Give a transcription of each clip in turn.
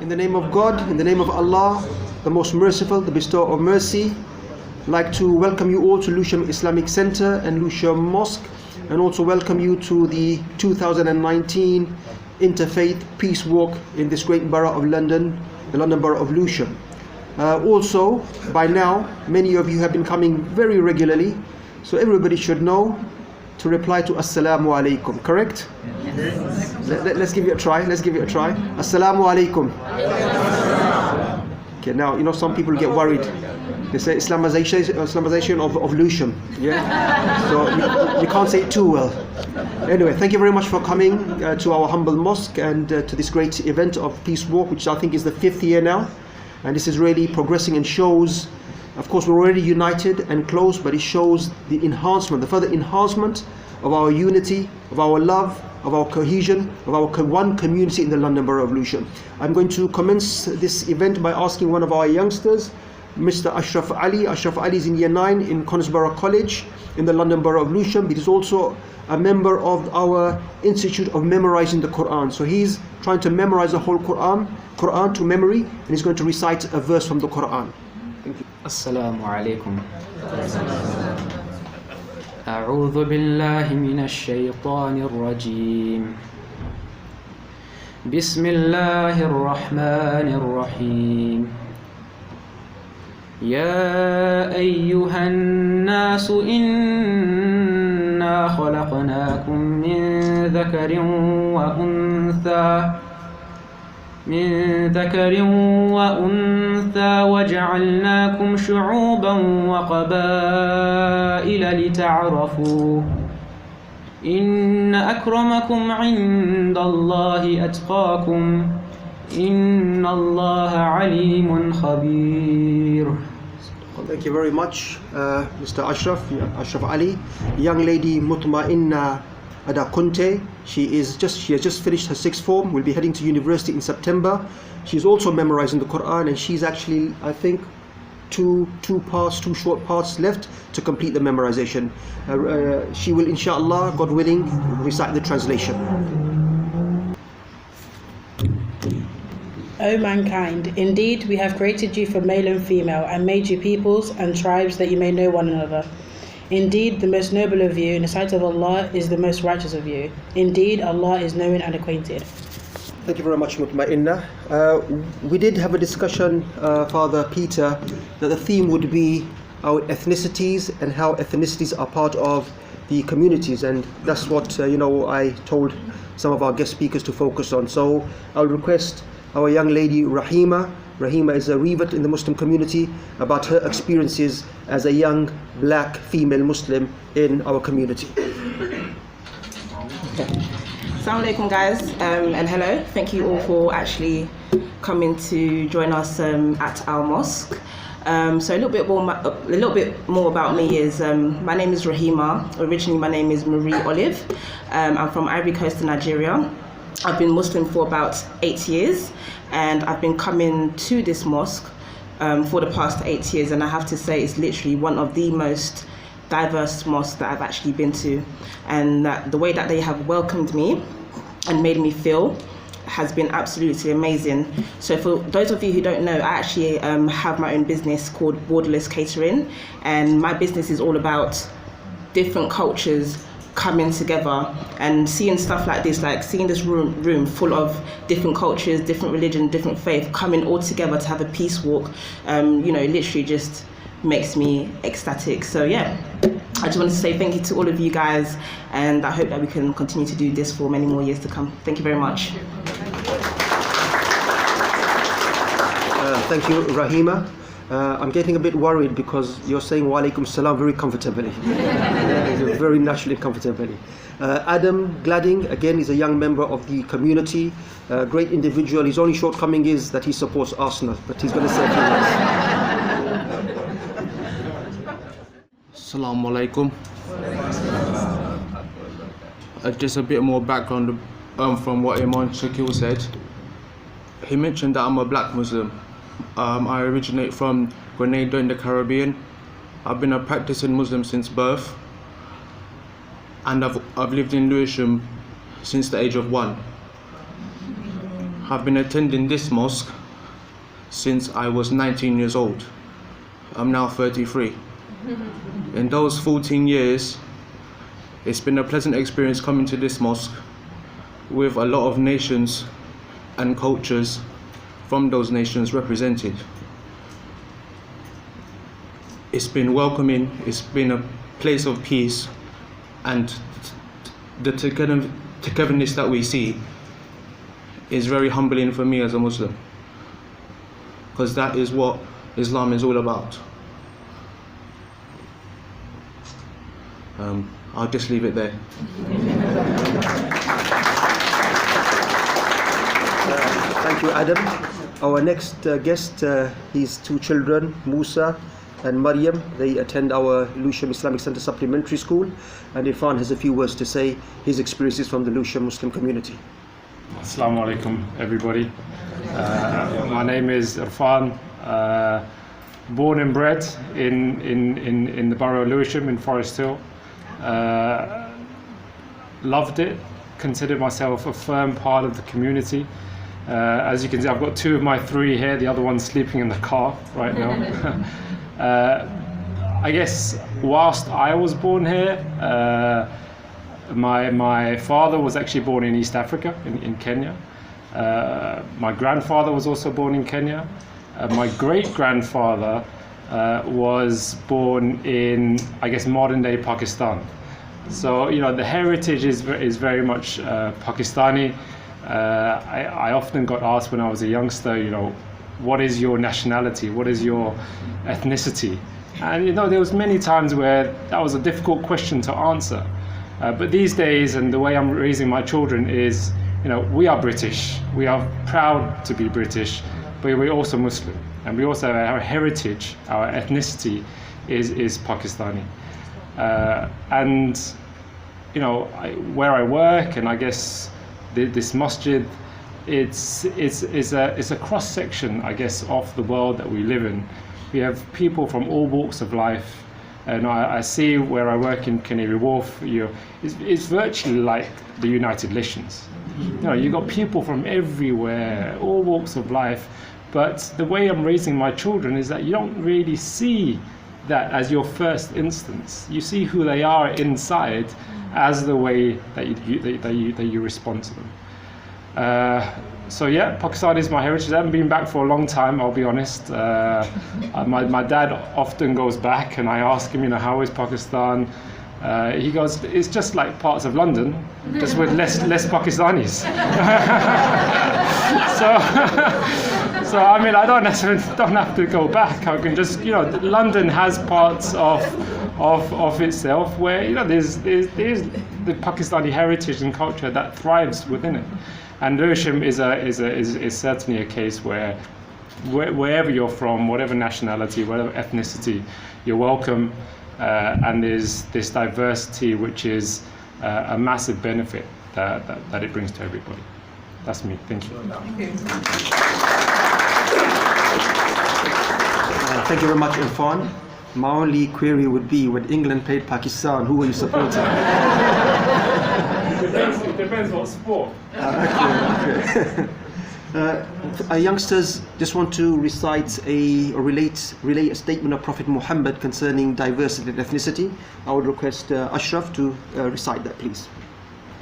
In the name of God, in the name of Allah, the most merciful, the bestower of mercy, I'd like to welcome you all to Lewisham Islamic Center and Lewisham Mosque, and also welcome you to the 2019 Interfaith Peace Walk in this great borough of London, the London borough of Lewisham. Also, by now, many of you have been coming very regularly, so everybody should know to reply to Assalamu alaikum, correct? Yes. Let's give it a try. Assalamu alaikum. Okay, now, some people get worried. They say Islamization of Lewisham. Yeah? So you can't say it too well. Anyway, thank you very much for coming to our humble mosque and to this great event of Peace Walk, which I think is the 5th year now. And this is really progressing and shows, of course, we're already united and close, but it shows the further enhancement of our unity, of our love, of our cohesion, of our one community in the London Borough of Lewisham. I'm going to commence this event by asking one of our youngsters, Mr. Ashraf Ali. Ashraf Ali is in Year 9 in Conisborough College in the London Borough of Lewisham. He is also a member of our Institute of Memorizing the Quran. So he's trying to memorize the whole Quran to memory, and he's going to recite a verse from the Quran. Thank you. Assalamu alaikum. أعوذ بالله من الشيطان الرجيم. بسم الله الرحمن الرحيم. يا أيها الناس إنا خلقناكم من ذكر وأنثى وجعلناكم شعوبا وقبائل لتعارفوا إن أكرمكم عند الله أتقاكم إن الله عليم خبير. Thank you very much, Mr. Ashraf Ali. Young lady Mutma'inna Ada Kunte. She has just finished her 6th form, will be heading to university in September. She's also memorizing the Quran, and she's actually, I think, two short parts left to complete the memorization. She will, inshallah, God willing, recite the translation. O mankind, indeed we have created you for male and female, and made you peoples and tribes that you may know one another. Indeed, the most noble of you in the sight of Allah is the most righteous of you. Indeed, Allah is known and acquainted. Thank you very much, Mutma'inna. We did have a discussion, Father Peter, that the theme would be our ethnicities and how ethnicities are part of the communities, and that's what I told some of our guest speakers to focus on. So I'll request our young lady Rahima. Rahima is a revert in the Muslim community, about her experiences as a young black female Muslim in our community. Assalamu alaikum, guys, and hello. Thank you all for actually coming to join us at our mosque. So a little bit more about me is my name is Rahima. Originally, my name is Marie Olive. I'm from Ivory Coast in Nigeria. I've been Muslim for about 8 years, and I've been coming to this mosque for the past 8 years, and I have to say it's literally one of the most diverse mosques that I've actually been to, and that the way that they have welcomed me and made me feel has been absolutely amazing. So for those of you who don't know, I actually have my own business called Borderless Catering, and my business is all about different cultures coming together and seeing stuff like this, like seeing this room full of different cultures, different religion, different faith coming all together to have a peace walk, literally just makes me ecstatic. So yeah, I just wanted to say thank you to all of you guys, and I hope that we can continue to do this for many more years to come. Thank you very much. Thank you, Rahima. I'm getting a bit worried because you're saying wa alaikum salam very comfortably. Very naturally and comfortably. Adam Gladding, again, is a young member of the community, great individual. His only shortcoming is that he supports Arsenal, but he's going to say a few words. Assalamu alaikum. Just a bit more background from what Imam Shakeel said. He mentioned that I'm a black Muslim. I originate from Grenada in the Caribbean. I've been a practicing Muslim since birth, and I've lived in Lewisham since the age of 1. have been attending this mosque since I was 19 years old. I'm now 33. In those 14 years, it's been a pleasant experience coming to this mosque with a lot of nations and cultures from those nations represented. It's been welcoming, it's been a place of peace, and the togetherness that we see is very humbling for me as a Muslim, because that is what Islam is all about. I'll just leave it there. Thank you, Adam. Our next guest, his two children, Musa and Maryam, they attend our Lewisham Islamic Center Supplementary School, and Irfan has a few words to say, his experiences from the Lewisham Muslim community. Assalamu alaikum, everybody. My name is Irfan, born and bred in the borough of Lewisham in Forest Hill. Loved it, considered myself a firm part of the community. As you can see, I've got two of my three here, the other one's sleeping in the car right now. I guess whilst I was born here, my father was actually born in East Africa, in Kenya. My grandfather was also born in Kenya. My great-grandfather was born in, I guess, modern-day Pakistan. So, you know, the heritage is very much Pakistani. I often got asked when I was a youngster, you know, what is your nationality? What is your ethnicity? And, you know, there was many times where that was a difficult question to answer. But these days, and the way I'm raising my children is, you know, we are British. We are proud to be British, but we're also Muslim. And we also have our heritage, our ethnicity is Pakistani. And, you know, where I work, and I guess this masjid, it's a cross section, I guess, of the world that we live in. We have people from all walks of life, and I see where I work in Canary Wharf, it's virtually like the United Nations. You know, you've got people from everywhere, all walks of life, but the way I'm raising my children is that you don't really see that as your first instance. You see who they are inside as the way that you respond to them. So yeah, Pakistan is my heritage. I haven't been back for a long time, I'll be honest. My dad often goes back, and I ask him, you know, how is Pakistan? He goes, it's just like parts of London, just with less Pakistanis. So I mean, I don't have to go back. I can just, you know, London has parts of itself where, you know, there's the Pakistani heritage and culture that thrives within it. And Lewisham is certainly a case where wherever you're from, whatever nationality, whatever ethnicity, you're welcome. And there's this diversity, which is a massive benefit that it brings to everybody. That's me. Thank you. Thank you very much, Irfan. My only query would be, when England played Pakistan, who were you supporting? It depends what sport. Youngsters just want to relate a statement of Prophet Muhammad concerning diversity and ethnicity. I would request Ashraf to recite that, please.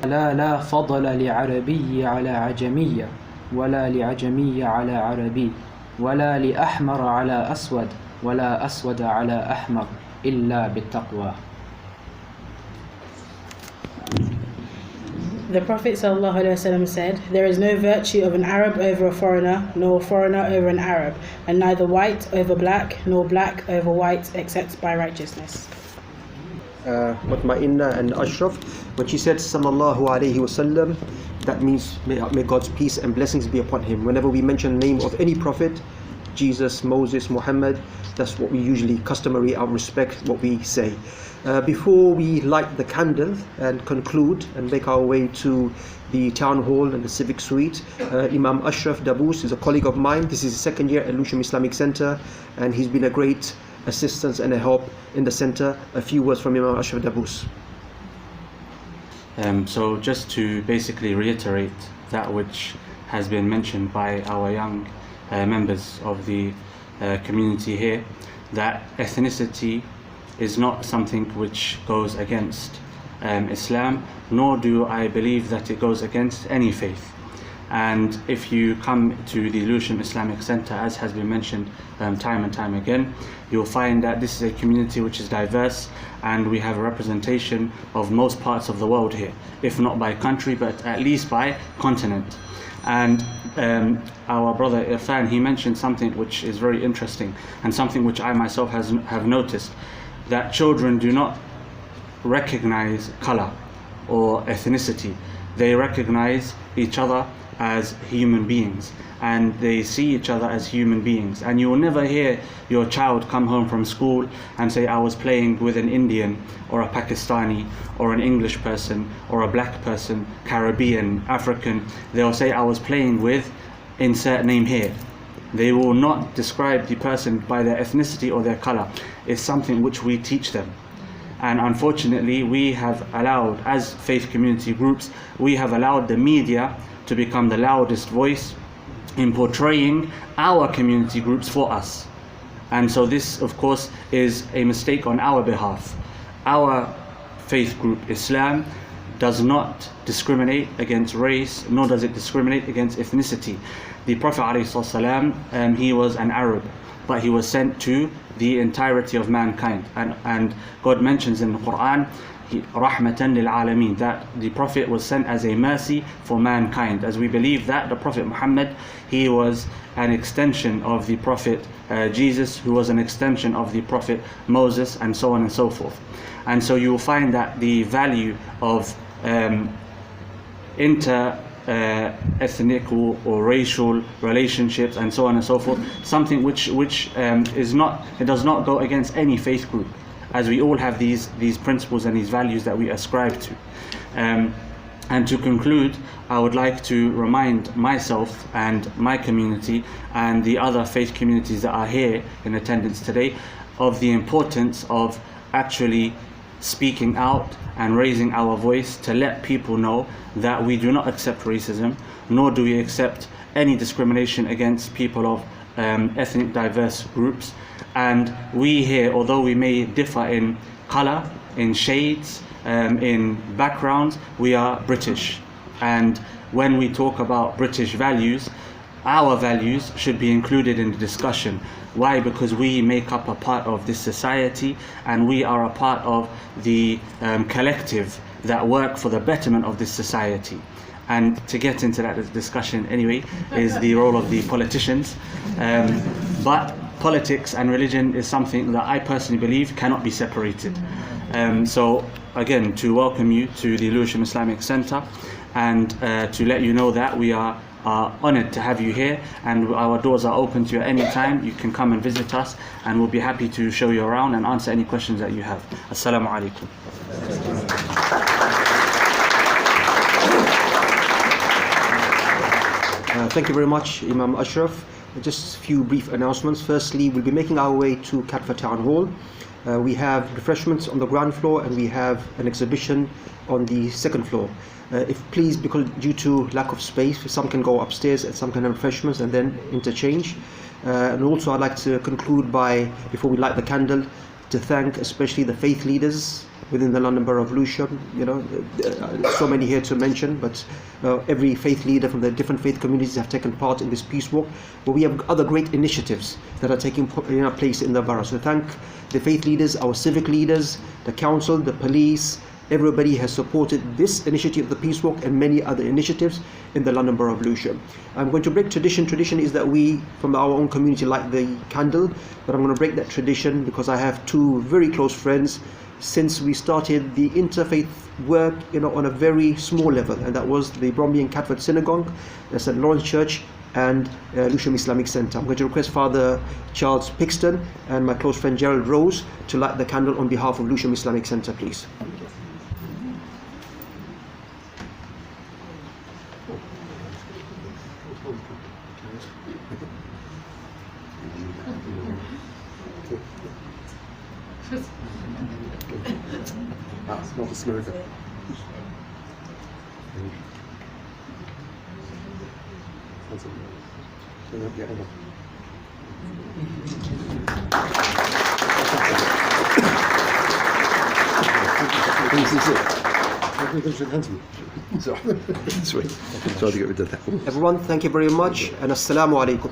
لا فضل لعربي على عجمية ولا لعجمي على عربي ولا لأحمر على أسود ولا أسود على أحمر إلا بالتقوى. The Prophet ﷺ said, "There is no virtue of an Arab over a foreigner, nor a foreigner over an Arab, and neither white over black, nor black over white, except by righteousness." Mutmainna and Ashraf, when she said Sallallahu Alaihi Wasallam, that means may God's peace and blessings be upon him. Whenever we mention the name of any prophet, Jesus, Moses, Muhammad, that's what we usually customary out of respect what we say. Before we light the candle and conclude and make our way to the town hall and the civic suite, Imam Ashraf Dabus is a colleague of mine. This is his second year at Lewisham Islamic Center, and he's been a great assistance and a help in the center. A few words from Imam Ashraf Dabus. So just to basically reiterate that which has been mentioned by our young members of the community here, that ethnicity is not something which goes against Islam, nor do I believe that it goes against any faith. And if you come to the Lewisham Islamic Center, as has been mentioned time and time again, you'll find that this is a community which is diverse, and we have a representation of most parts of the world here, if not by country, but at least by continent. And our brother Irfan, he mentioned something which is very interesting, and something which I myself have noticed, that children do not recognize color or ethnicity. They recognize each other as human beings, and they see each other as human beings. And you will never hear your child come home from school and say, I was playing with an Indian or a Pakistani or an English person or a black person, Caribbean, African. They'll say, I was playing with insert name here. They will not describe the person by their ethnicity or their color. It's something which we teach them. And unfortunately, we have allowed, as faith community groups, we have allowed the media to become the loudest voice in portraying our community groups for us. And so this, of course, is a mistake on our behalf. Our faith group, Islam, does not discriminate against race, nor does it discriminate against ethnicity. The Prophet ﷺ, he was an Arab, but he was sent to the entirety of mankind. And God mentions in the Quran, Rahmatan lil Alameen, that the Prophet was sent as a mercy for mankind, as we believe that the Prophet Muhammad, he was an extension of the Prophet Jesus, who was an extension of the Prophet Moses, and so on and so forth. And so you will find that the value of ethnic or racial relationships and so on and so forth, something which is not, it does not go against any faith group, as we all have these principles and these values that we ascribe to. And to conclude, I would like to remind myself and my community and the other faith communities that are here in attendance today of the importance of actually speaking out and raising our voice to let people know that we do not accept racism, nor do we accept any discrimination against people of ethnic diverse groups. And we here, although we may differ in color, in shades, in backgrounds, we are British. And when we talk about British values, our values should be included in the discussion. Why? Because we make up a part of this society, and we are a part of the collective that work for the betterment of this society. And to get into that discussion anyway is the role of the politicians. But politics and religion is something that I personally believe cannot be separated. So again, to welcome you to the Lewisham Islamic Center, and to let you know that we are honored to have you here, and our doors are open to you at any time. You can come and visit us, and we'll be happy to show you around and answer any questions that you have. Assalamu alaikum. Thank you very much, Imam Ashraf. Just a few brief announcements. Firstly, we'll be making our way to Katfa Town Hall. We have refreshments on the ground floor, and we have an exhibition on the second floor. If please, because due to lack of space, some can go upstairs and some can have refreshments and then interchange. And also I'd like to conclude by, before we light the candle, to thank especially the faith leaders within the London Borough of Lewisham. You know, so many here to mention, but every faith leader from the different faith communities have taken part in this peace walk. But we have other great initiatives that are taking place in the borough. So thank the faith leaders, our civic leaders, the council, the police. Everybody has supported this initiative of the Peace Walk and many other initiatives in the London Borough of Lewisham. I'm going to break tradition. Tradition is that we, from our own community, light the candle, but I'm going to break that tradition because I have two very close friends since we started the interfaith work, on a very small level, and that was the Bromley and Catford Synagogue, the St. Lawrence Church, and Lewisham Islamic Center. I'm going to request Father Charles Pixton and my close friend Gerald Rose to light the candle on behalf of Lewisham Islamic Center, please. That's not a slogan. Everyone, thank you very much, and assalamu alaikum.